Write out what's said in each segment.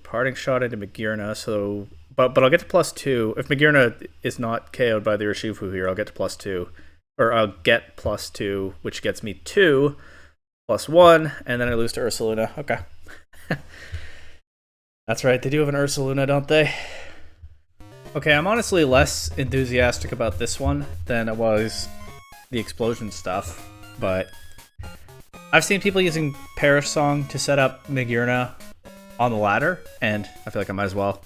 Parting Shot into Magearna, so... But I'll get to +2. If Magearna is not KO'd by the Urshifu here, I'll get to +2. Or I'll get +2, which gets me 2, +1, and then I lose to Ursaluna. Okay. That's right, they do have an Ursaluna, don't they? Okay, I'm honestly less enthusiastic about this one than I was the explosion stuff, but I've seen people using Perish Song to set up Magearna on the ladder, and I feel like I might as well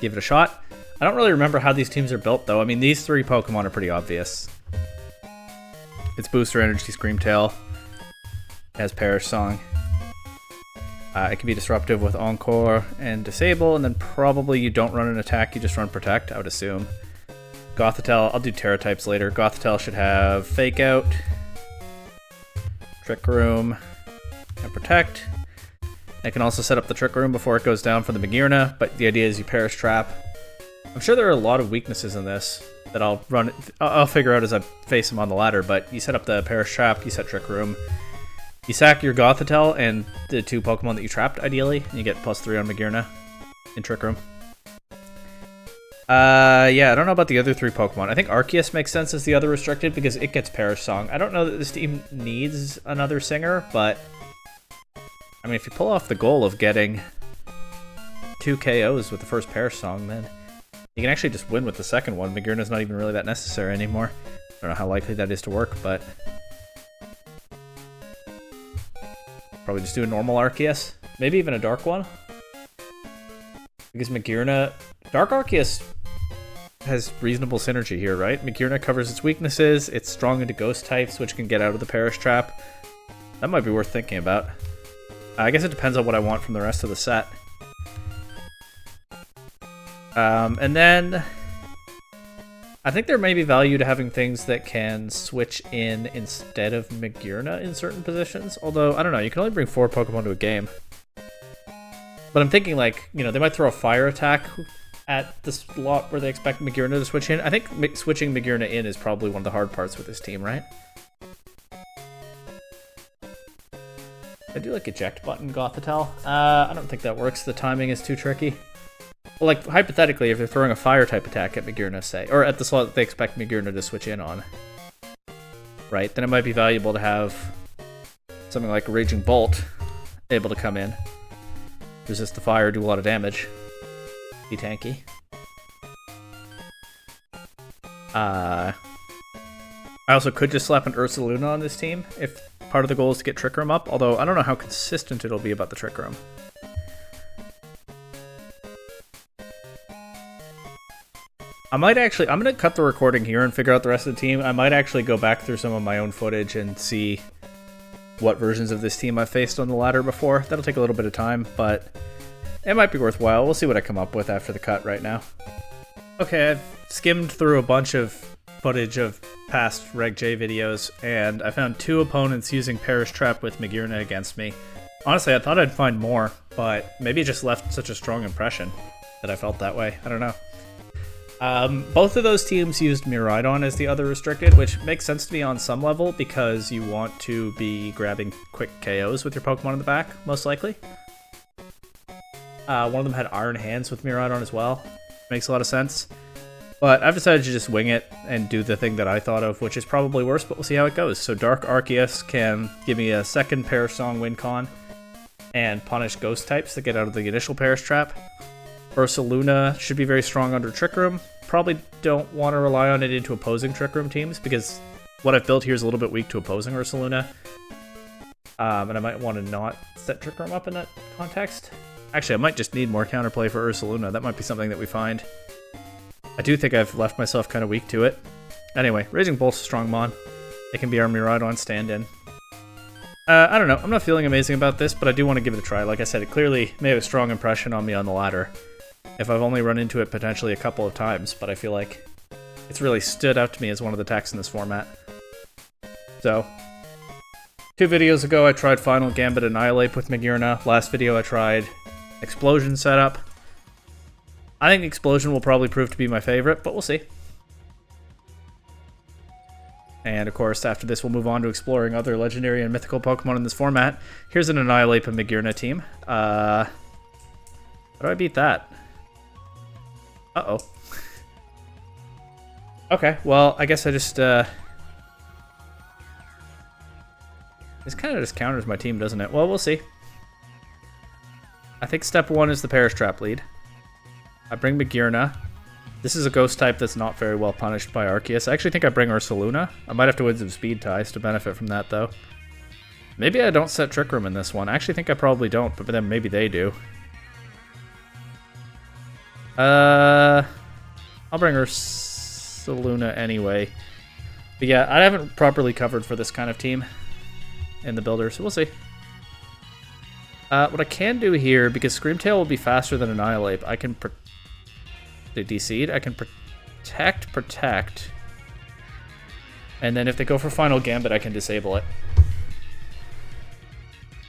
give it a shot. I don't really remember how these teams are built, though. I mean, these three Pokemon are pretty obvious. It's Booster Energy Screamtail. It has Perish Song. It can be disruptive with Encore and Disable, and then probably you don't run an attack, you just run Protect, I would assume. Gothitelle, I'll do Terra types later. Gothitelle should have Fake Out, Trick Room, and Protect. I can also set up the Trick Room before it goes down for the Magearna, but the idea is you Perish Trap. I'm sure there are a lot of weaknesses in this that I'll figure out as I face them on the ladder, but you set up the Perish Trap, you set Trick Room. You sack your Gothitelle and the 2 Pokemon that you trapped, ideally, and you get +3 on Magearna in Trick Room. Yeah, I don't know about the other 3 Pokemon. I think Arceus makes sense as the other restricted because it gets Perish Song. I don't know that this team needs another Singer, but I mean, if you pull off the goal of getting 2 KOs with the first Perish Song, then you can actually just win with the second one. Magearna's not even really that necessary anymore. I don't know how likely that is to work, but probably just do a normal Arceus. Maybe even a Dark one. Because Magearna... Dark Arceus has reasonable synergy here, right? Magearna covers its weaknesses, it's strong into Ghost types, which can get out of the Perish Trap. That might be worth thinking about. I guess it depends on what I want from the rest of the set. And then I think there may be value to having things that can switch in instead of Magearna in certain positions. Although, I don't know, you can only bring 4 Pokemon to a game. But I'm thinking, like, you know, they might throw a Fire attack at the slot where they expect Magearna to switch in. I think switching Magearna in is probably one of the hard parts with this team, right? I do like eject button Gothitelle. I don't think that works. The timing is too tricky. Well, like, hypothetically, if they're throwing a Fire type attack at Magearna, say, or at the slot that they expect Magearna to switch in on, right, then it might be valuable to have something like a Raging Bolt able to come in, resist the fire, do a lot of damage, be tanky. I also could just slap an Ursaluna on this team if part of the goal is to get Trick Room up, although I don't know how consistent it'll be about the Trick Room. I'm going to cut the recording here and figure out the rest of the team. I might actually go back through some of my own footage and see what versions of this team I've faced on the ladder before. That'll take a little bit of time, but it might be worthwhile. We'll see what I come up with after the cut right now. Okay, I've skimmed through a bunch of footage of past Reg J videos, and I found 2 opponents using Perish Trap with Magearna against me. Honestly, I thought I'd find more, but maybe it just left such a strong impression that I felt that way. I don't know. Both of those teams used Miraidon as the other restricted, which makes sense to me on some level because you want to be grabbing quick KOs with your Pokemon in the back, most likely. One of them had Iron Hands with Miraidon as well. Makes a lot of sense. But I've decided to just wing it and do the thing that I thought of, which is probably worse, but we'll see how it goes. So Dark Arceus can give me a second Perish Song win con and punish Ghost types that get out of the initial Perish Trap. Ursaluna should be very strong under Trick Room. Probably don't want to rely on it into opposing Trick Room teams because what I've built here is a little bit weak to opposing Ursaluna. And I might want to not set Trick Room up in that context. Actually, I might just need more counterplay for Ursaluna. That might be something that we find. I do think I've left myself kind of weak to it. Anyway, Raging Bolt's a strong mon. It can be our Miraidon stand-in. I don't know. I'm not feeling amazing about this, but I do want to give it a try. Like I said, it clearly made a strong impression on me on the ladder. If I've only run into it potentially a couple of times, but I feel like it's really stood out to me as one of the techs in this format. So, 2 videos ago I tried Final Gambit Annihilate with Magearna. Last video I tried Explosion setup. I think Explosion will probably prove to be my favorite, but we'll see. And of course, after this we'll move on to exploring other legendary and mythical Pokemon in this format. Here's an Annihilate and Magearna team. How do I beat that? Uh-oh. Okay, well, I guess I just, this kind of just counters my team, doesn't it? Well, we'll see. I think step 1 is the Perish Trap lead. I bring Magearna. This is a ghost type that's not very well punished by Arceus. I actually think I bring Ursaluna. I might have to win some speed ties to benefit from that, though. Maybe I don't set Trick Room in this one. I actually think I probably don't, but then maybe they do. I'll bring Ursaluna anyway. But yeah, I haven't properly covered for this kind of team in the builder, so we'll see. What I can do here, because Screamtail will be faster than Annihilate, I can Deseed. I can protect. And then if they go for Final Gambit, I can disable it.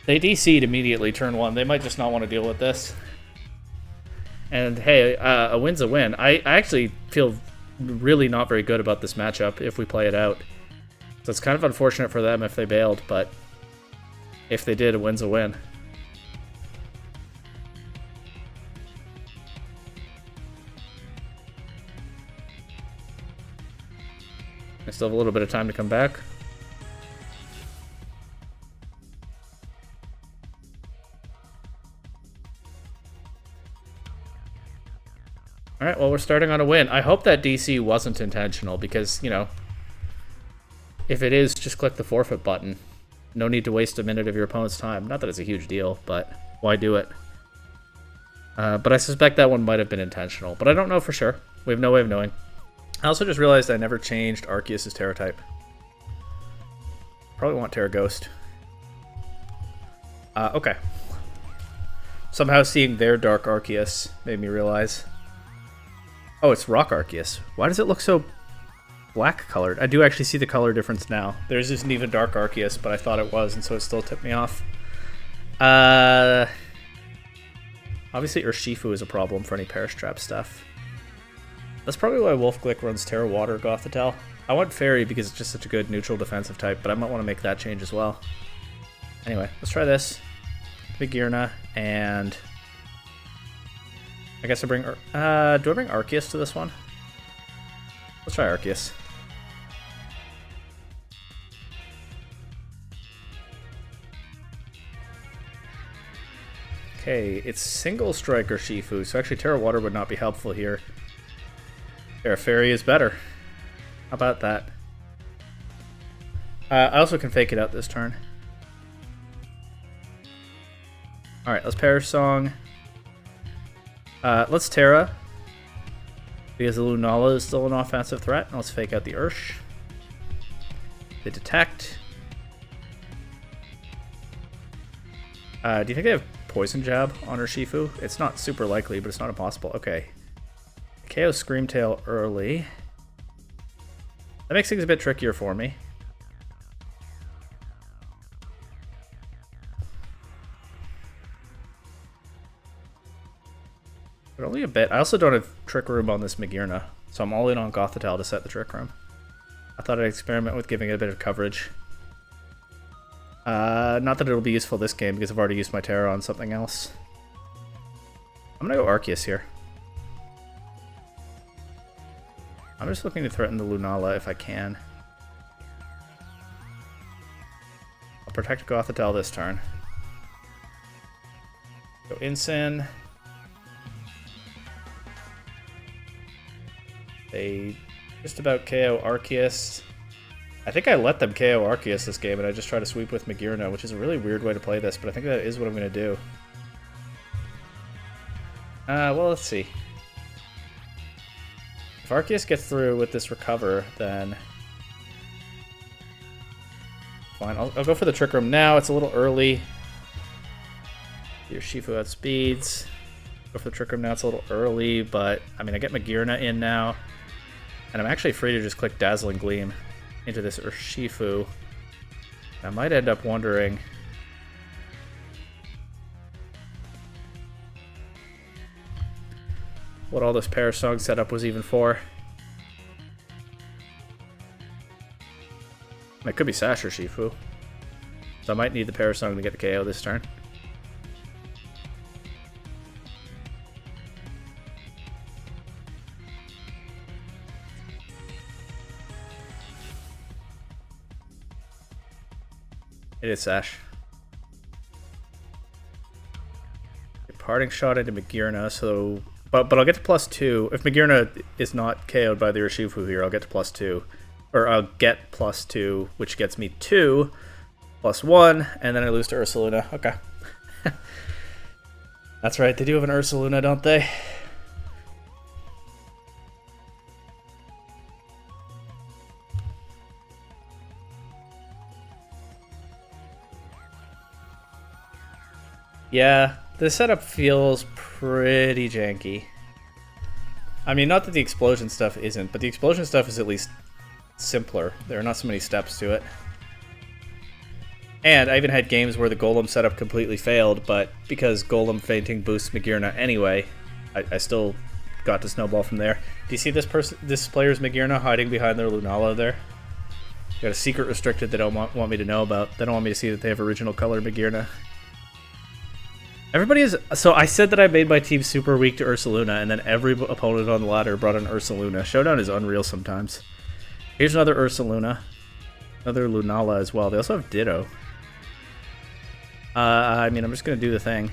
They Deseed immediately turn 1. They might just not want to deal with this. And hey, a win's a win. I actually feel really not very good about this matchup if we play it out. So it's kind of unfortunate for them if they bailed, but if they did, a win's a win. I still have a little bit of time to come back. Alright, well, we're starting on a win. I hope that DC wasn't intentional because, you know, if it is, just click the forfeit button. No need to waste a minute of your opponent's time. Not that it's a huge deal, but why do it? But I suspect that one might have been intentional, but I don't know for sure. We have no way of knowing. I also just realized I never changed Arceus' Terra type. Probably want Terra Ghost. Okay. Somehow seeing their Dark Arceus made me realize. Oh, it's Rock Arceus. Why does it look so black colored? I do actually see the color difference now. Theirs isn't even Dark Arceus, but I thought it was, and so it still tipped me off. Obviously Urshifu is a problem for any Perish Trap stuff. That's probably why Wolfglick runs Terra Water Gothitelle. I want Fairy because it's just such a good neutral defensive type, but I might want to make that change as well. Anyway, let's try this. Magearna, and I guess I bring... do I bring Arceus to this one? Let's try Arceus. Okay, it's single strike Urshifu, so actually Terra Water would not be helpful here. Terra Fairy is better. How about that? I also can fake it out this turn. Alright, let's Perish Song. Let's Terra. Because the Lunala is still an offensive threat. And let's fake out the Ursh. They Detect. Do you think they have Poison Jab on Urshifu? It's not super likely, but it's not impossible. Okay. KO Screamtail early. That makes things a bit trickier for me. But only a bit. I also don't have Trick Room on this Magearna, so I'm all in on Gothitelle to set the Trick Room. I thought I'd experiment with giving it a bit of coverage. Not that it'll be useful this game because I've already used my Terra on something else. I'm gonna go Arceus here. I'm just looking to threaten the Lunala if I can. I'll protect Gothitelle this turn. Go Incin. They just about KO Arceus. I think I let them KO Arceus this game and I just try to sweep with Magearna, which is a really weird way to play this, but I think that is what I'm going to do. Well, let's see. If Arceus gets through with this recover, then fine. I'll go for the Trick Room now. It's a little early. Your Shifu outspeeds. Go for the Trick Room now. It's a little early, but I mean, I get Magearna in now, and I'm actually free to just click Dazzling Gleam into this Urshifu. I might end up wondering. What all this Perish Song setup was even for. It could be Sash Urshifu. So I might need the Perish Song to get the KO this turn. It is Sash. Parting shot into Magearna, so... But I'll get to +2. If Magearna is not KO'd by the Urshifu here, I'll get to +2. Or I'll get +2, which gets me 2, +1, and then I lose to Ursaluna. Okay. That's right, they do have an Ursaluna, don't they? Yeah, this setup feels pretty janky. I mean, not that the explosion stuff isn't, but the explosion stuff is at least simpler. There are not so many steps to it. And I even had games where the Golem setup completely failed, but because Golem fainting boosts Magearna anyway, I still got to snowball from there. Do you see this player's Magearna hiding behind their Lunala there? Got a secret restricted they don't want me to know about. They don't want me to see that they have original color Magearna. Everybody is... So I said that I made my team super weak to Ursaluna, and then every opponent on the ladder brought an Ursaluna. Showdown is unreal sometimes. Here's another Ursaluna. Another Lunala as well. They also have Ditto. I mean, I'm just going to do the thing.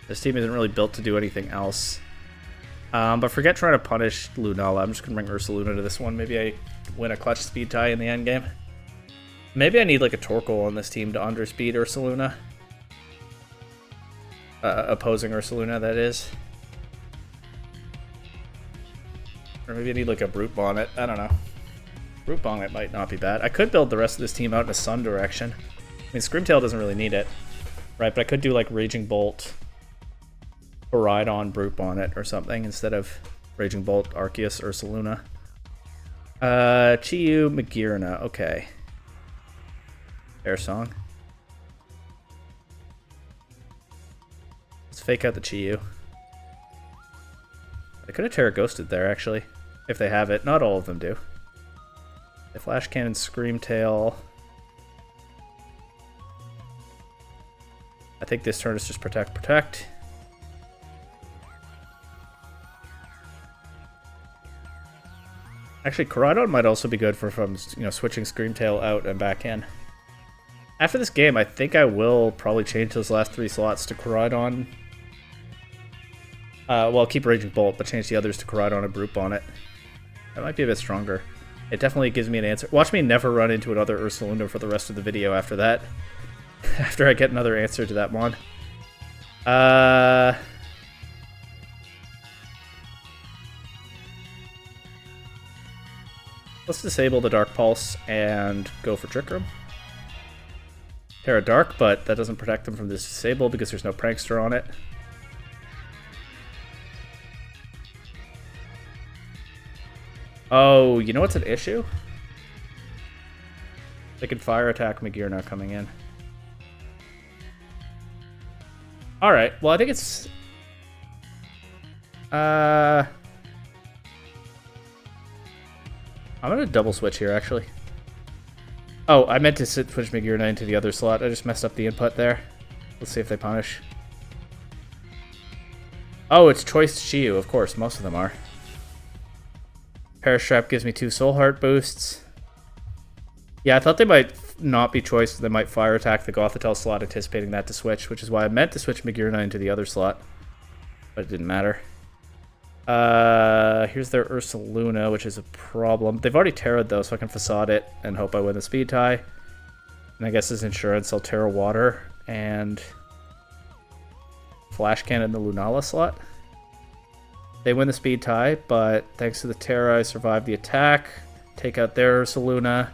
This team isn't really built to do anything else. But forget trying to punish Lunala. I'm just going to bring Ursaluna to this one. Maybe I win a clutch speed tie in the endgame. Maybe I need like a Torkoal on this team to underspeed Ursaluna. Opposing Ursaluna, that is. Or maybe I need like a Brute Bonnet. I don't know. Brute Bonnet might not be bad. I could build the rest of this team out in a Sun direction. I mean, Screamtail doesn't really need it. Right, but I could do like Raging Bolt, Koraidon, Brute Bonnet, or something instead of Raging Bolt, Arceus, Ursaluna. Chi-Yu, Magearna. Okay. Fair song. Let's fake out the Chi-Yu. They could have Terra Ghosted there, actually. If they have it. Not all of them do. They Flash Cannon, Screamtail. I think this turn is just Protect, Protect. Actually, Koraidon might also be good for switching Screamtail out and back in. After this game, I think I will probably change those last 3 slots to Koraidon. Well, I'll keep Raging Bolt, but change the others to Koraidon and Brute Bonnet. That might be a bit stronger. It definitely gives me an answer. Watch me never run into another Ursaluna for the rest of the video after that. After I get another answer to that mon. Let's disable the Dark Pulse and go for Trick Room. Terra Dark, but that doesn't protect them from this disable because there's no Prankster on it. Oh, you know what's an issue? They could Fire Attack Magearna coming in. Alright, well I think it's... I'm gonna double switch here, actually. Oh, I meant to switch Magearna into the other slot. I just messed up the input there. Let's see if they punish. Oh, it's Choice Chi-Yu, of course. Most of them are. Parastrap gives me 2 Soul Heart boosts. Yeah, I thought they might not be Choice. They might Fire Attack the Gothitelle slot, anticipating that to switch, which is why I meant to switch Magearna into the other slot. But it didn't matter. Here's their Ursaluna, which is a problem. They've already Terra'd though, so I can Facade it and hope I win the speed tie. And I guess as insurance, I'll Terra Water and Flash Cannon the Lunala slot. They win the speed tie, but thanks to the Terra, I survive the attack. Take out their Ursaluna.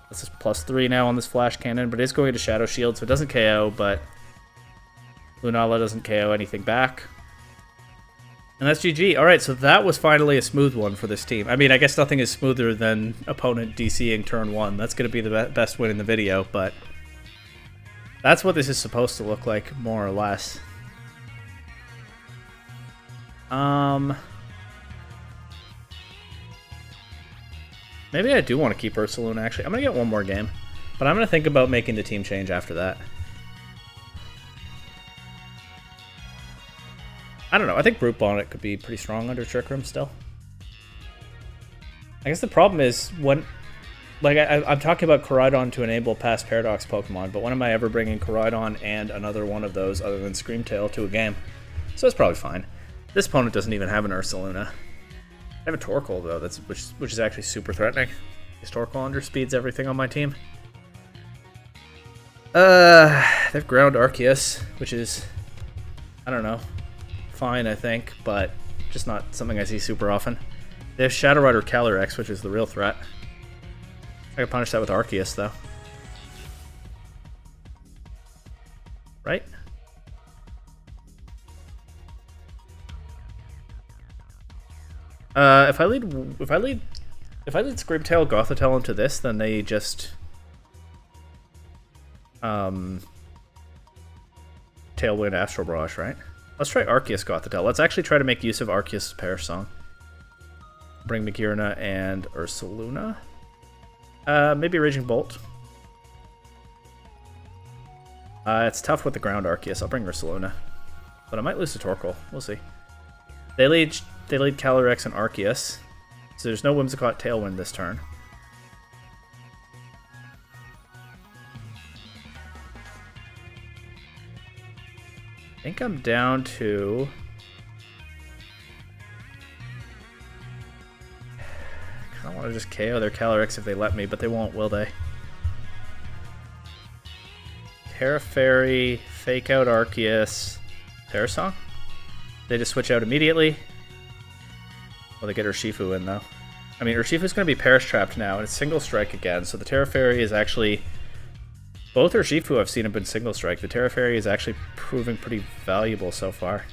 This is +3 now on this Flash Cannon, but it is going into Shadow Shield, so it doesn't KO, but Lunala doesn't KO anything back. And that's GG. Alright, so that was finally a smooth one for this team. I mean, I guess nothing is smoother than opponent DCing turn 1. That's going to be the best win in the video, but that's what this is supposed to look like, more or less. Maybe I do want to keep Ursaluna, actually. I'm going to get one more game, but I'm going to think about making the team change after that. I don't know. I think Brute Bonnet could be pretty strong under Trick Room still. I guess the problem is when Like, I'm talking about Koraidon to enable past Paradox Pokemon, but when am I ever bringing Koraidon and another one of those other than Screamtail to a game? So it's probably fine. This opponent doesn't even have an Ursaluna. I have a Torkoal, though, which is actually super threatening. This Torkoal underspeeds everything on my team. They have Ground Arceus, which is, I don't know, fine, I think, but just not something I see super often. They have Shadow Rider Calyrex, which is the real threat. I can punish that with Arceus, though. Right? If I lead Screamtail, Gothitelle into this, then they just Tailwind Astral Barrage, right? Let's try Arceus Gothitelle. Let's actually try to make use of Arceus' Perish Song. Bring Magearna and Ursaluna. Maybe Raging Bolt. It's tough with the Ground Arceus. I'll bring Ursaluna. But I might lose to Torkoal. We'll see. They lead Calyrex and Arceus. So there's no Whimsicott Tailwind this turn. I think I'm down to... I don't want to just KO their Calyrex if they let me, but they won't, will they? Terra Fairy, Fake Out Arceus, Perish Song? They just switch out immediately. Well, they get Urshifu in, though. I mean, Urshifu's going to be Perish Trapped now, and it's Single Strike again, so the Terra Fairy is actually... Both Urshifu I've seen have been Single Strike. The Terra Fairy is actually proving pretty valuable so far.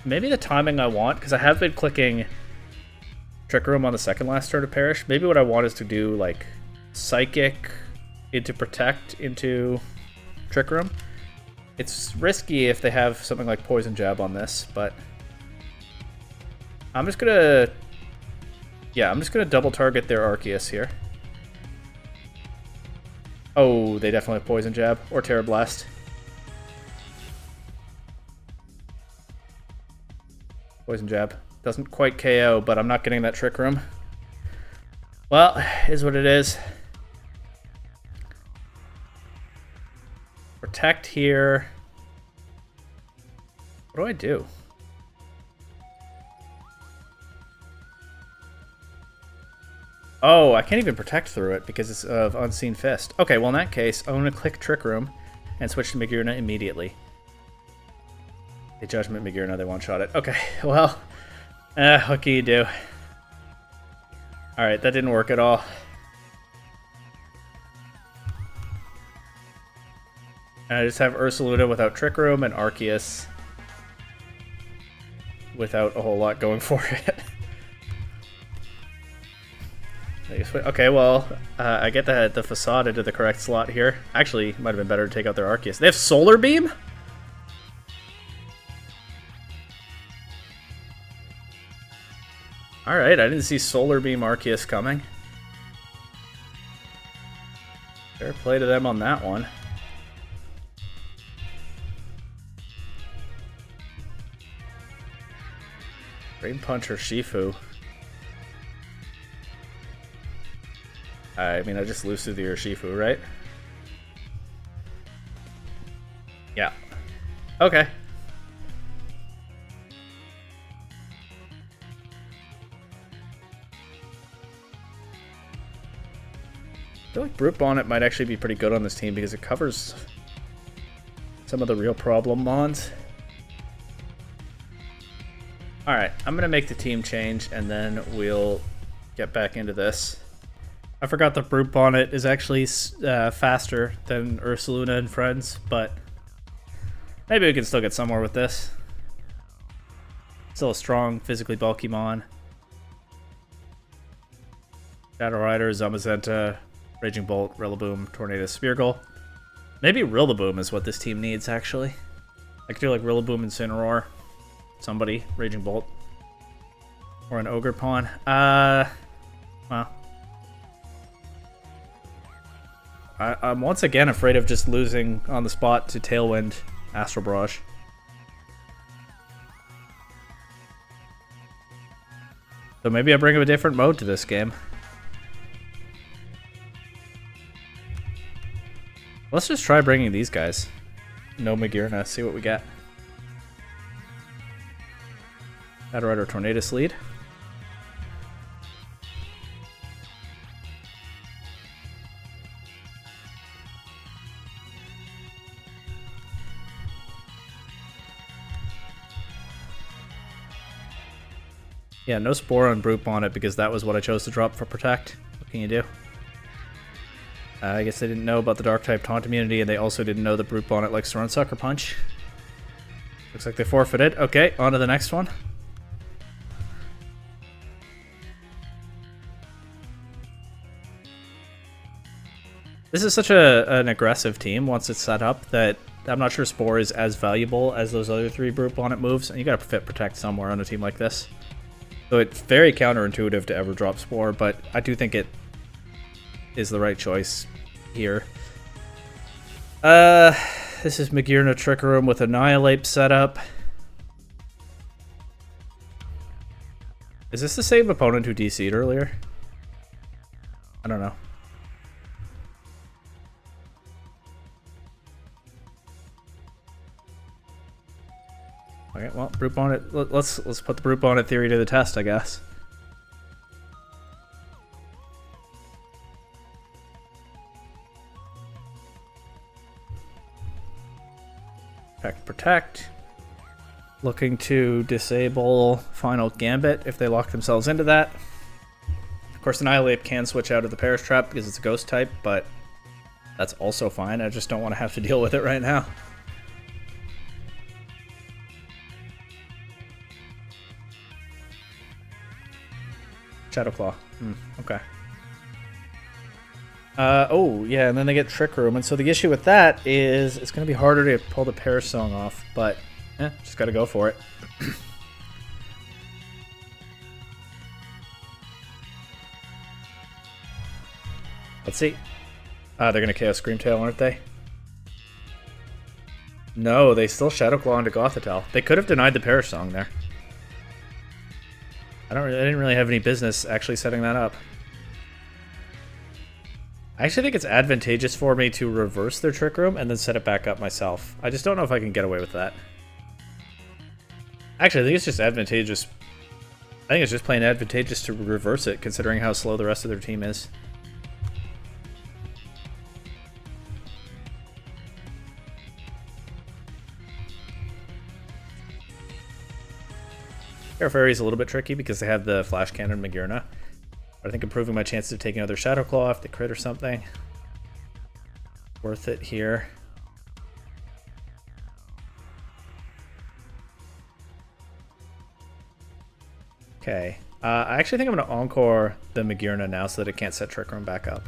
Maybe the timing I want, because I have been clicking Trick Room on the second last turn of Perish. Maybe what I want is to do, like, Psychic into Protect into Trick Room. It's risky if they have something like Poison Jab on this, but I'm just gonna... Yeah, I'm just gonna double target their Arceus here. Oh, they definitely have Poison Jab or Terra Blast. Poison Jab. Doesn't quite KO, but I'm not getting that Trick Room. Well, is what it is. Protect here. What do I do? Oh, I can't even protect through it because it's of Unseen Fist. Okay, well in that case, I'm going to click Trick Room and switch to Magearna immediately. They Judgment Magearna, they one-shot it. Okay, well, what can you do? Alright, that didn't work at all. And I just have Ursaluna without Trick Room and Arceus without a whole lot going for it. Okay, well, I get the Facade into the correct slot here. Actually, might have been better to take out their Arceus. They have Solar Beam? Alright, I didn't see Solar Beam Arceus coming. Fair play to them on that one. Rain Punch or Shifu. I mean, I just lose to the Urshifu, right? Yeah. Okay. I feel like Brute Bonnet might actually be pretty good on this team because it covers some of the real problem mons. Alright, I'm going to make the team change and then we'll get back into this. I forgot that Brute Bonnet is actually faster than Ursaluna and friends, but maybe we can still get somewhere with this. Still a strong, physically bulky mon. Shadow Rider, Zamazenta, Raging Bolt, Rillaboom, Tornado, Speargull. Maybe Rillaboom is what this team needs, actually. I could do like Rillaboom, Incineroar, somebody, Raging Bolt, or an Ogre Pawn. Well. I'm once again afraid of just losing on the spot to Tailwind Astral Barrage. So maybe I bring a different mode to this game. Let's just try bringing these guys. No Magearna, see what we get. Outrider Tornadus lead. Yeah, no Spore on Brute Bonnet because that was what I chose to drop for Protect. What can you do? I guess they didn't know about the Dark-type Taunt immunity, and they also didn't know that Brute Bonnet likes to run Sucker Punch. Looks like they forfeited. Okay, on to the next one. This is such an aggressive team once it's set up that I'm not sure Spore is as valuable as those other 3 Brute Bonnet moves, and you gotta fit Protect somewhere on a team like this. So it's very counterintuitive to ever drop Spore, but I do think it is the right choice here. This is Magearna Trick Room with Annihilate setup. Is this the same opponent who DC'd earlier? I don't know. Okay, well, Brute Bonnet. Let's put the Brute Bonnet theory to the test, I guess. Protect. Looking to disable Final Gambit if they lock themselves into that. Of course, Annihilate can switch out of the Perish Trap because it's a ghost type, but that's also fine. I just don't want to have to deal with it right now. Shadowclaw. Okay. Oh, yeah, and then they get Trick Room, and so the issue with that is it's going to be harder to pull the Perish Song off, but just got to go for it. Let's see. They're going to Chaos Screamtail, aren't they? No, they still Shadowclaw into Gothitelle. They could have denied the Perish Song there. I didn't really have any business actually setting that up. I actually think it's advantageous for me to reverse their Trick Room and then set it back up myself. I just don't know if I can get away with that. Actually, I think it's just advantageous. I think it's just plain advantageous to reverse it, considering how slow the rest of their team is. Air Fairy is a little bit tricky because they have the Flash Cannon Magearna. But I think improving my chances of taking another Shadow Claw if they crit or something. Worth it here. Okay. I actually think I'm going to Encore the Magearna now so that it can't set Trick Room back up.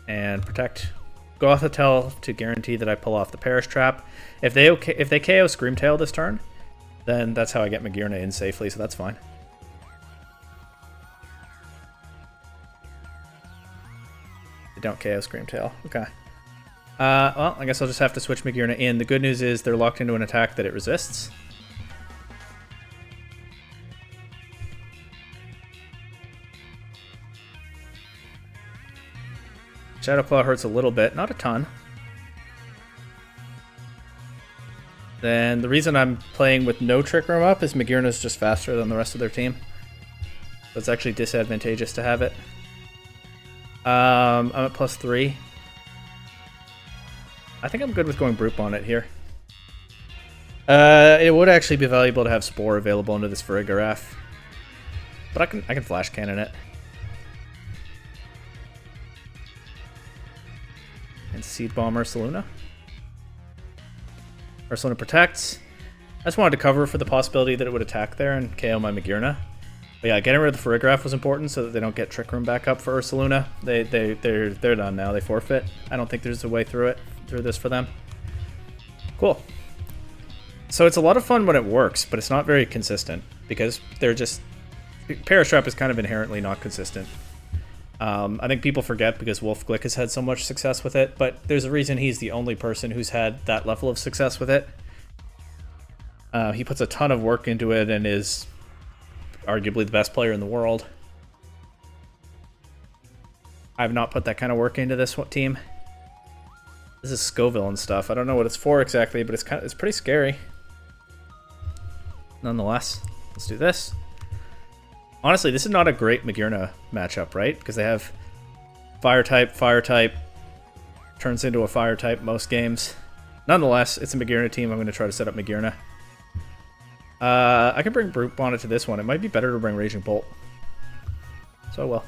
And Protect Gothitelle to guarantee that I pull off the Perish Trap. If they KO Screamtail this turn, then that's how I get Magearna in safely, so that's fine. They don't KO Screamtail. Okay. Well, I guess I'll just have to switch Magearna in. The good news is they're locked into an attack that it resists. Shadowclaw hurts a little bit, not a ton. Then the reason I'm playing with no Trick Room up is Magearna is just faster than the rest of their team. So it's actually disadvantageous to have it. I'm at +3. I think I'm good with going Brute Bonnet here. It would actually be valuable to have Spore available into this Farigiraf. But I can Flash Cannon it. And Seed Bomb Ursaluna. Ursaluna protects. I just wanted to cover for the possibility that it would attack there and KO my Magearna. But yeah, getting rid of the Farigiraf was important so that they don't get Trick Room back up for Ursaluna. They're done now. They forfeit. I don't think there's a way through this for them. Cool. So it's a lot of fun when it works, but it's not very consistent because they're just... Perish Trap is kind of inherently not consistent. I think people forget because Wolf Glick has had so much success with it, but there's a reason he's the only person who's had that level of success with it. He puts a ton of work into it and is arguably the best player in the world. I have not put that kind of work into this team. This is Scoville and stuff. I don't know what it's for exactly, but it's pretty scary. Nonetheless, let's do this. Honestly, this is not a great Magearna matchup, right? Because they have fire type, turns into a fire type most games. Nonetheless, it's a Magearna team. I'm going to try to set up Magearna. I can bring Brute Bonnet to this one. It might be better to bring Raging Bolt. So I will.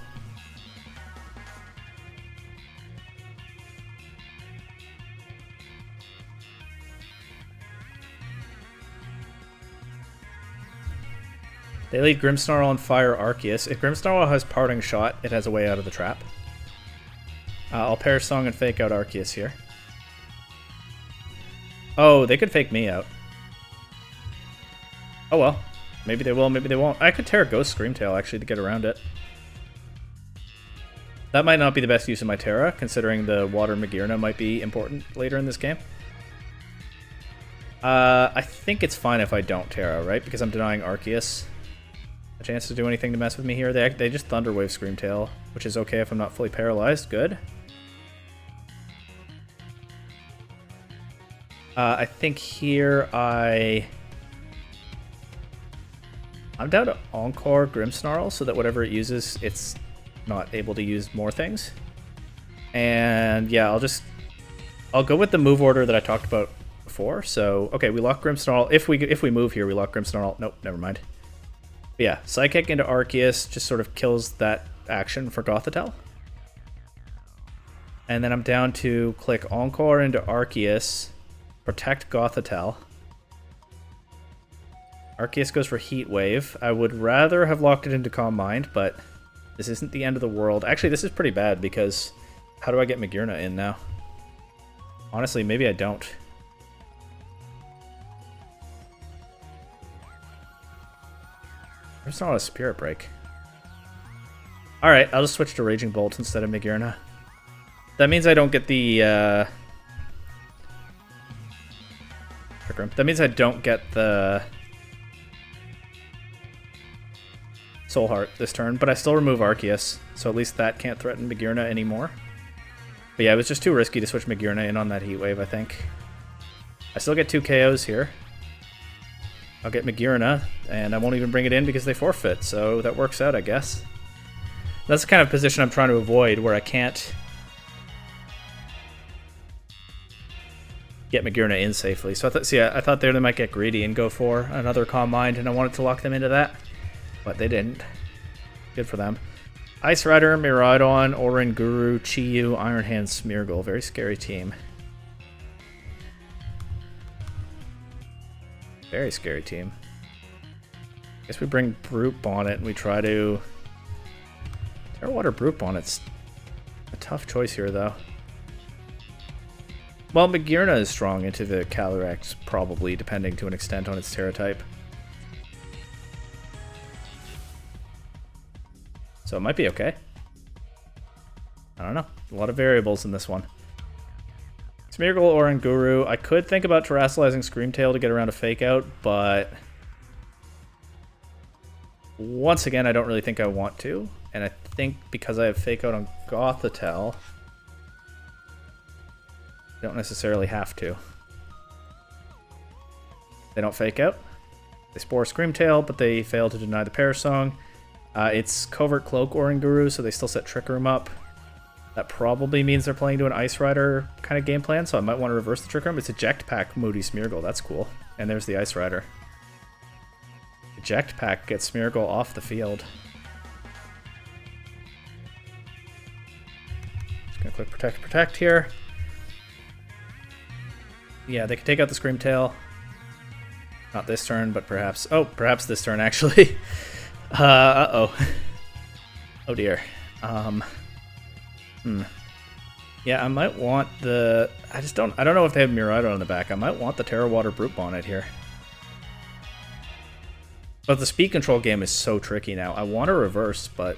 They lead Grimmsnarl and fire Arceus. If Grimmsnarl has Parting Shot, it has a way out of the trap. I'll Perish Song and fake out Arceus here. Oh, they could fake me out. Oh well. Maybe they will, maybe they won't. I could tear Ghost Screamtail actually to get around it. That might not be the best use of my Terra, considering the Water Magearna might be important later in this game. I think it's fine if I don't Terra, right? Because I'm denying Arceus a chance to do anything to mess with me here. They just Thunder Wave Screamtail, which is okay if I'm not fully paralyzed. Good. I think here I'm down to Encore Grimmsnarl so that whatever it uses, it's not able to use more things. And yeah, I'll go with the move order that I talked about before. So okay, we lock Grimmsnarl. If we move here, we lock Grimmsnarl. Nope, never mind. But yeah, Psychic into Arceus just sort of kills that action for Gothitelle. And then I'm down to click Encore into Arceus, protect Gothitelle. Arceus goes for Heat Wave. I would rather have locked it into Calm Mind, but this isn't the end of the world. Actually, this is pretty bad because how do I get Magearna in now? Honestly, maybe I don't. There's not a Spirit Break. Alright, I'll just switch to Raging Bolt instead of Magearna. That means I don't get the Trick Room. That means I don't get the Soul Heart this turn, but I still remove Arceus, so at least that can't threaten Magearna anymore. But yeah, it was just too risky to switch Magearna in on that Heat Wave, I think. I still get 2 KOs here. I'll get Magearna, and I won't even bring it in because they forfeit, so that works out, I guess. That's the kind of position I'm trying to avoid, where I can't get Magearna in safely. So I thought they might get greedy and go for another Calm Mind, and I wanted to lock them into that, but they didn't. Good for them. Ice Rider, Miraidon, Orin Guru, Chiyu, Iron Hand, Smeargle. Very scary team. Very scary team. Guess we bring Brute Bonnet and we try to... Terra Water Brute Bonnet's a tough choice here, though. Well, Magearna is strong into the Calyrex, probably, depending to an extent on its Terra type. So it might be okay. I don't know. A lot of variables in this one. Smeargle or Guru. I could think about Terrassalizing Screamtail to get around a Fake Out, but once again, I don't really think I want to. And I think because I have Fake Out on Gothitelle, I don't necessarily have to. They don't Fake Out. They Spore Screamtail, but they fail to deny the Perish Song. It's Covert Cloak or Guru, so they still set Trick Room up. That probably means they're playing to an Ice Rider kind of game plan, so I might want to reverse the Trick Room. It's Eject Pack Moody Smeargle. That's cool. And there's the Ice Rider. Eject Pack gets Smeargle off the field. Just gonna click Protect here. Yeah, they can take out the Screamtail. Not this turn, but perhaps... Oh, perhaps this turn, actually. Uh-oh. Oh, dear. Yeah, I might want the... I don't know if they have Miraidon on the back. I might want the Terra Water Brute Bonnet here. But the speed control game is so tricky now. I want to reverse, but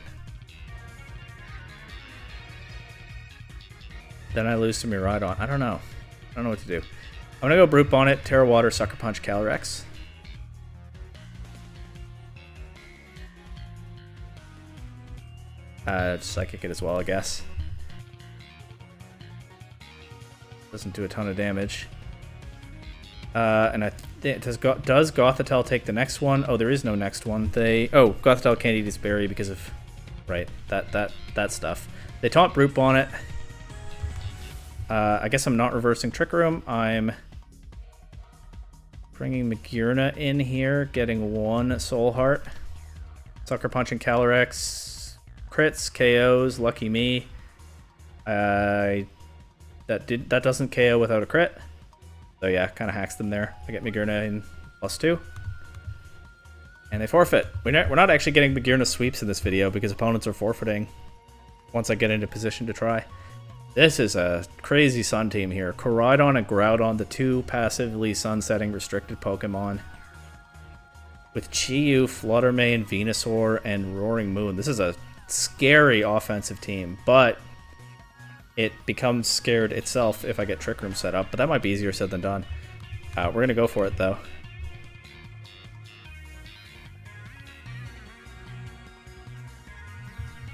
then I lose to Miraidon. I don't know. I don't know what to do. I'm going to go Brute Bonnet, Terra Water, Sucker Punch, Calyrex. Just Psychic it as well, I guess. Doesn't do a ton of damage. And I think does Gothitelle take the next one? Oh, there is no next one. Gothitelle can't eat its berry because of that stuff. They taunt Brute on it. I guess I'm not reversing Trick Room. I'm bringing Magearna in here, getting 1 Soul Heart. Sucker Punching Calyrex. Crits, KOs, lucky me. That doesn't KO without a crit. So yeah, kind of hacks them there. I get Magearna in +2. And they forfeit. We're not actually getting Magearna sweeps in this video because opponents are forfeiting once I get into position to try. This is a crazy Sun team here. Koraidon and Groudon, the 2 passively sunsetting restricted Pokemon. With Chi-Yu, Fluttermane, Venusaur, and Roaring Moon. This is a scary offensive team, but it becomes scared itself if I get Trick Room set up, but that might be easier said than done. We're going to go for it, though.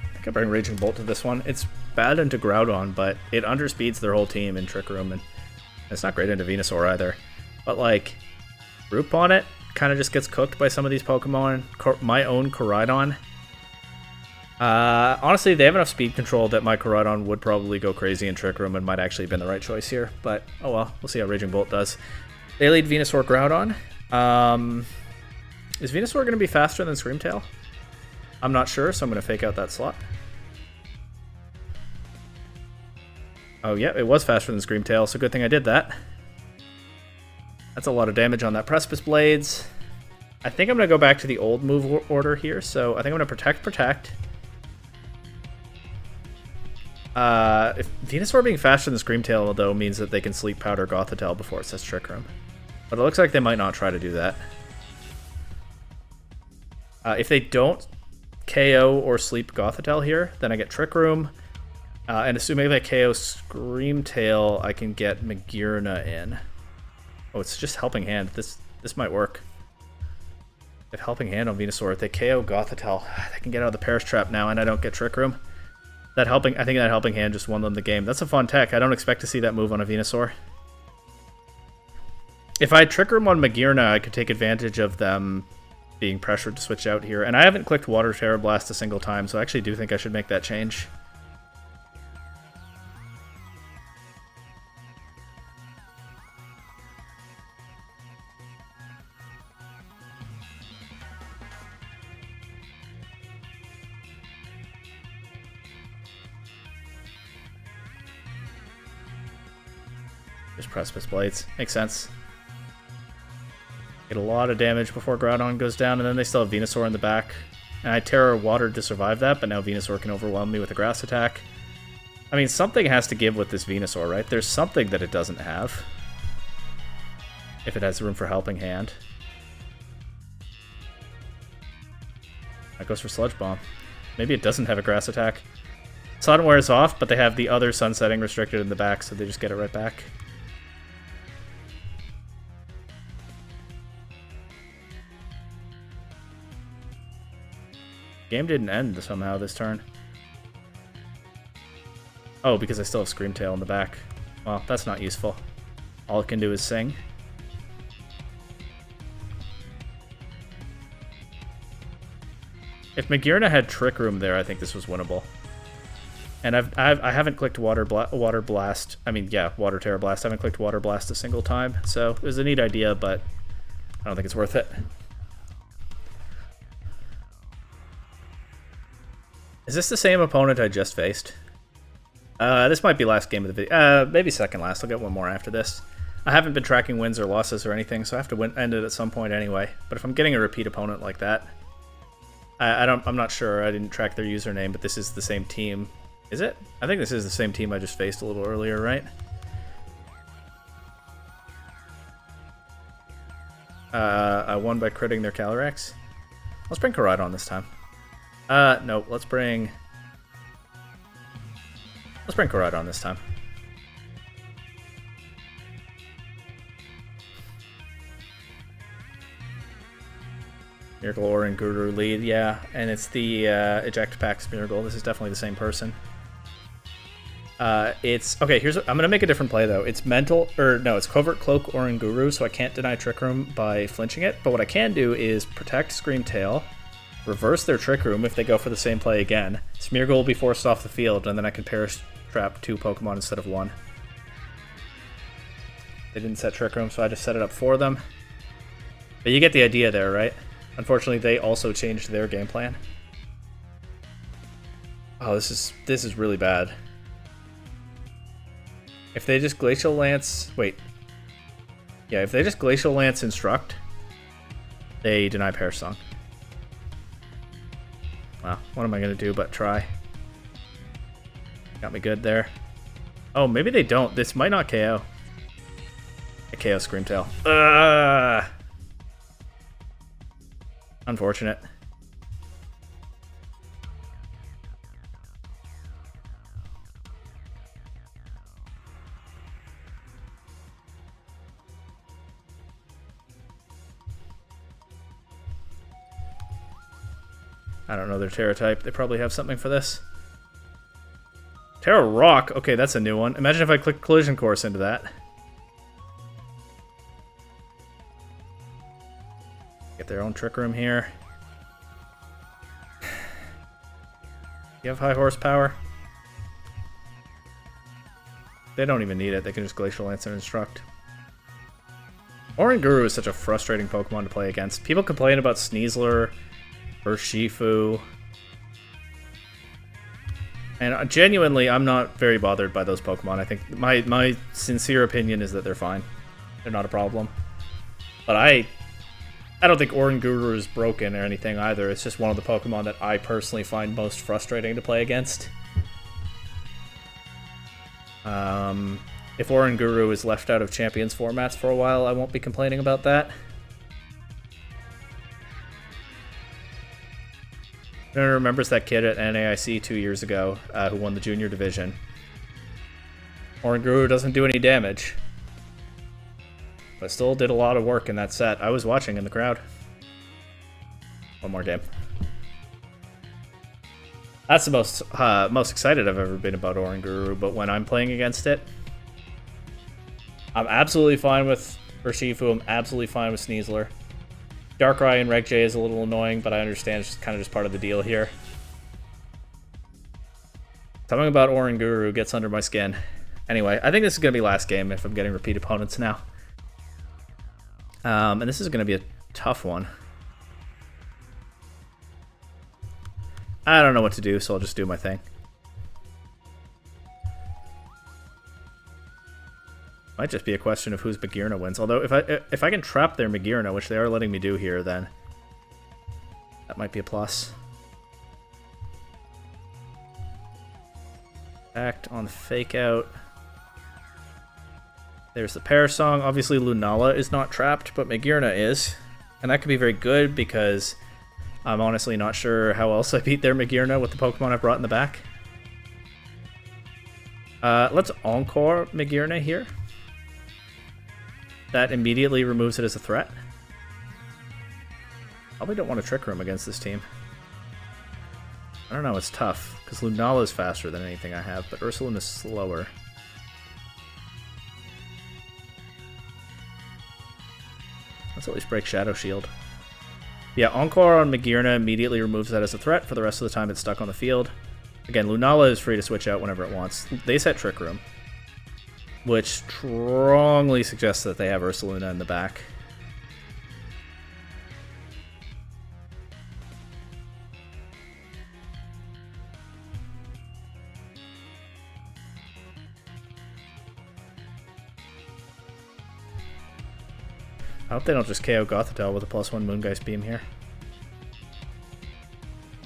I think I bring Raging Bolt to this one. It's bad into Groudon, but it underspeeds their whole team in Trick Room, and it's not great into Venusaur either. But, like, Root on it kind of just gets cooked by some of these Pokemon. My own Koraidon. Honestly, they have enough speed control that my Koraidon would probably go crazy in Trick Room and might actually have been the right choice here. But, oh well, we'll see how Raging Bolt does. They lead Venusaur Groudon. Is Venusaur going to be faster than Screamtail? I'm not sure, so I'm going to fake out that slot. Oh, yeah, it was faster than Screamtail, so good thing I did that. That's a lot of damage on that Precipice Blades. I think I'm going to go back to the old move order here, so I think I'm going to Protect. If Venusaur being faster than Screamtail, though, means that they can Sleep Powder Gothitelle before it says Trick Room. But it looks like they might not try to do that. If they don't KO or Sleep Gothitelle here, then I get Trick Room. And assuming they KO Screamtail, I can get Magearna in. Oh, it's just Helping Hand. This might work. If Helping Hand on Venusaur, if they KO Gothitelle, they can get out of the Perish Trap now, and I don't get Trick Room. I think that Helping Hand just won them the game. That's a fun tech. I don't expect to see that move on a Venusaur. If I Trick Room on Magearna, I could take advantage of them being pressured to switch out here. And I haven't clicked Water Terror Blast a single time, so I actually do think I should make that change. Just Precipice Blades. Makes sense. Get a lot of damage before Groudon goes down, and then they still have Venusaur in the back. And I Terror Water to survive that, but now Venusaur can overwhelm me with a Grass attack. I mean, something has to give with this Venusaur, right? There's something that it doesn't have. If it has room for Helping Hand. That goes for Sludge Bomb. Maybe it doesn't have a Grass attack. Sun wears off, but they have the other Sunsetting restricted in the back, so they just get it right back. Game didn't end somehow this turn. Oh, because I still have Screamtail in the back. Well, that's not useful. All it can do is sing. If Magearna had Trick Room there, I think this was winnable. And I haven't clicked Water Blast. I mean, yeah, Water Terror Blast. I haven't clicked Water Blast a single time. So it was a neat idea, but I don't think it's worth it. Is this the same opponent I just faced? This might be last game of the video. Maybe second last. I'll get one more after this. I haven't been tracking wins or losses or anything, so I have to end it at some point anyway. But if I'm getting a repeat opponent like that, I'm not sure. I didn't track their username, but this is the same team. Is it? I think this is the same team I just faced a little earlier, right? I won by critting their Calyrex. Let's bring Koraidon this time. No, let's bring Koraidon this time. Miracle or in Guru lead, yeah. And it's the Eject Pax Miracle. This is definitely the same person. It's okay. Here's I'm gonna make a different play though. It's mental it's Covert Cloak or in Guru, so I can't deny Trick Room by flinching it. But what I can do is protect Screamtail, reverse their Trick Room if they go for the same play again. Smeargle will be forced off the field, and then I can Perish Trap 2 Pokemon instead of 1. They didn't set Trick Room, so I just set it up for them. But you get the idea there, right? Unfortunately, they also changed their game plan. Oh, this is really bad. If they just Glacial Lance... Wait. Yeah, if they just Glacial Lance Instruct, they deny Perish Song. Wow, what am I going to do but try? Got me good there. Oh, maybe they don't. This might not KO. A KO Screamtail. Unfortunate. I don't know their Terra type. They probably have something for this. Terra Rock? Okay, that's a new one. Imagine if I click Collision Course into that. Get their own Trick Room here. You have high horsepower? They don't even need it. They can just Glacial Lance and Instruct. Oranguru is such a frustrating Pokemon to play against. People complain about Sneasler or Shifu. And genuinely, I'm not very bothered by those Pokemon. I think my sincere opinion is that they're fine. They're not a problem. But I don't think Oranguru is broken or anything either. It's just one of the Pokemon that I personally find most frustrating to play against. If Oranguru is left out of Champions formats for a while, I won't be complaining about that. Everyone remembers that kid at NAIC 2 years ago who won the junior division. Oranguru doesn't do any damage, but still did a lot of work in that set. I was watching in the crowd. One more game. That's the most excited I've ever been about Oranguru, but when I'm playing against it, I'm absolutely fine with Urshifu, I'm absolutely fine with Sneasler. Darkrai and Reg-J is a little annoying, but I understand it's kind of just part of the deal here. Something about Oranguru gets under my skin. Anyway, I think this is going to be last game if I'm getting repeat opponents now. And this is going to be a tough one. I don't know what to do, so I'll just do my thing. Might just be a question of whose Magearna wins. Although if I can trap their Magearna, which they are letting me do here, then that might be a plus. Act on the fake out. There's the Perish Song. Obviously Lunala is not trapped, but Magearna is. And that could be very good because I'm honestly not sure how else I beat their Magearna with the Pokemon I brought in the back. Let's Encore Magearna here. That immediately removes it as a threat. Probably don't want to Trick Room against this team. I don't know, it's tough, because Lunala is faster than anything I have, but Ursulune is slower. Let's at least break Shadow Shield. Yeah, Encore on Magearna immediately removes that as a threat. For the rest of the time it's stuck on the field. Again, Lunala is free to switch out whenever it wants. They set Trick Room, which strongly suggests that they have Ursaluna in the back. I hope they don't just KO Gothitelle with a +1 Moongeist Beam here.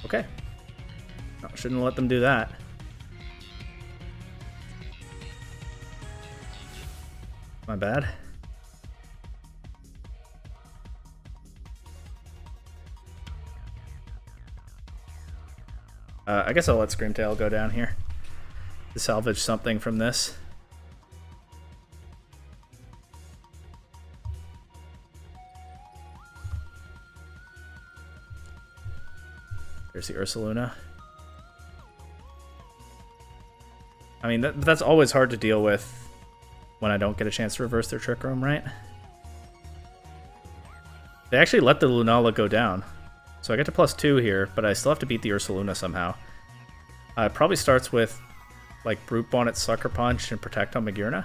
Okay. No, shouldn't let them do that. My bad. I guess I'll let Screamtail go down here to salvage something from this. There's the Ursaluna. I mean, that's always hard to deal with when I don't get a chance to reverse their Trick Room, right? They actually let the Lunala go down. So I get to +2 here, but I still have to beat the Ursaluna somehow. It probably starts with, like, Brute Bonnet, Sucker Punch, and Protect on Magearna.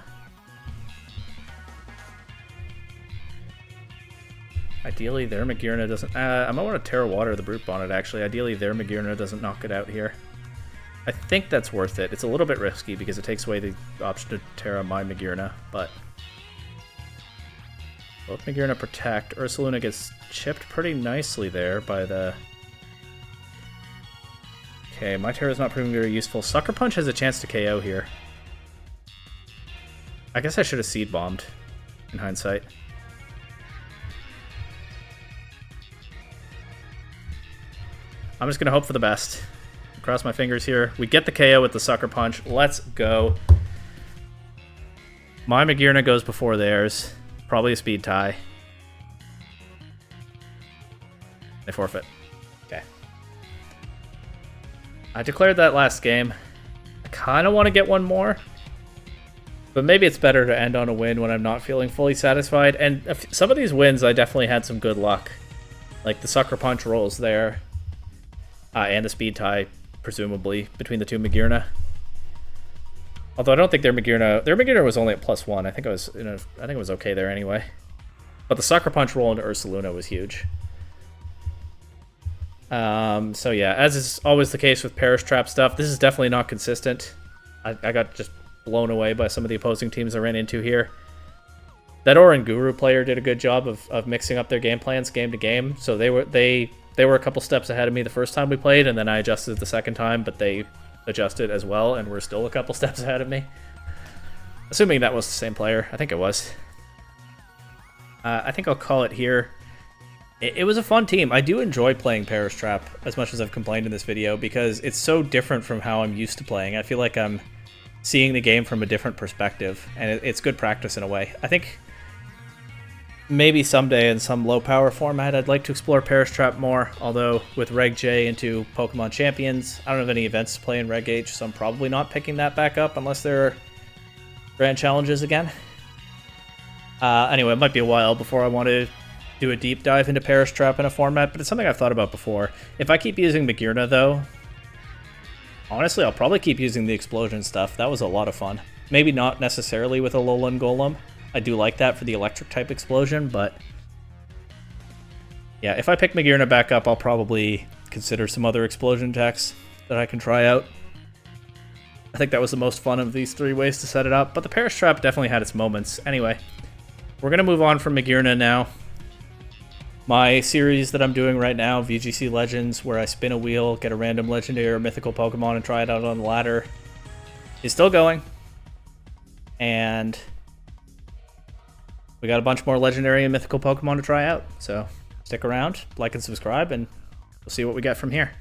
Ideally, their Magearna doesn't... I might want to Terra Water the Brute Bonnet, actually. Ideally, their Magearna doesn't knock it out here. I think that's worth it. It's a little bit risky because it takes away the option to Terra my Magearna, but... Both Magearna protect. Ursaluna gets chipped pretty nicely there by the... Okay, my Terra's not proving very useful. Sucker Punch has a chance to KO here. I guess I should have Seed Bombed, in hindsight. I'm just going to hope for the best. Cross my fingers here. We get the KO with the Sucker Punch. Let's go. My Magearna goes before theirs. Probably a speed tie. They forfeit. Okay. I declared that last game. I kind of want to get one more. But maybe it's better to end on a win when I'm not feeling fully satisfied. And some of these wins, I definitely had some good luck. Like the Sucker Punch rolls there. And the speed tie, presumably, between the two Magearna. Although I don't think their Magearna was only at +1. I think it was okay there anyway. But the Sucker Punch roll into Ursaluna was huge. So yeah, as is always the case with Perish Trap stuff, this is definitely not consistent. I got just blown away by some of the opposing teams I ran into here. That Orin Guru player did a good job of mixing up their game plans game to game. So they were a couple steps ahead of me the first time we played, and then I adjusted the second time, but they adjusted as well, and were still a couple steps ahead of me. Assuming that was the same player. I think it was. I think I'll call it here. It was a fun team. I do enjoy playing Perish Trap as much as I've complained in this video, because it's so different from how I'm used to playing. I feel like I'm seeing the game from a different perspective, and it's good practice in a way. I think maybe someday in some low-power format I'd like to explore Perish Trap more, although with Reg J into Pokemon Champions, I don't have any events to play in Reg H, so I'm probably not picking that back up unless there are grand challenges again. Anyway, it might be a while before I want to do a deep dive into Perish Trap in a format, but it's something I've thought about before. If I keep using Magearna, though, honestly, I'll probably keep using the explosion stuff. That was a lot of fun. Maybe not necessarily with Alolan Golem. I do like that for the electric type explosion, but yeah, if I pick Magearna back up, I'll probably consider some other explosion attacks that I can try out. I think that was the most fun of these three ways to set it up, but the Perish Trap definitely had its moments. Anyway, we're going to move on from Magearna now. My series that I'm doing right now, VGC Legends, where I spin a wheel, get a random legendary or mythical Pokemon, and try it out on the ladder, is still going. And we got a bunch more legendary and mythical Pokemon to try out. So stick around, like and subscribe, and we'll see what we get from here.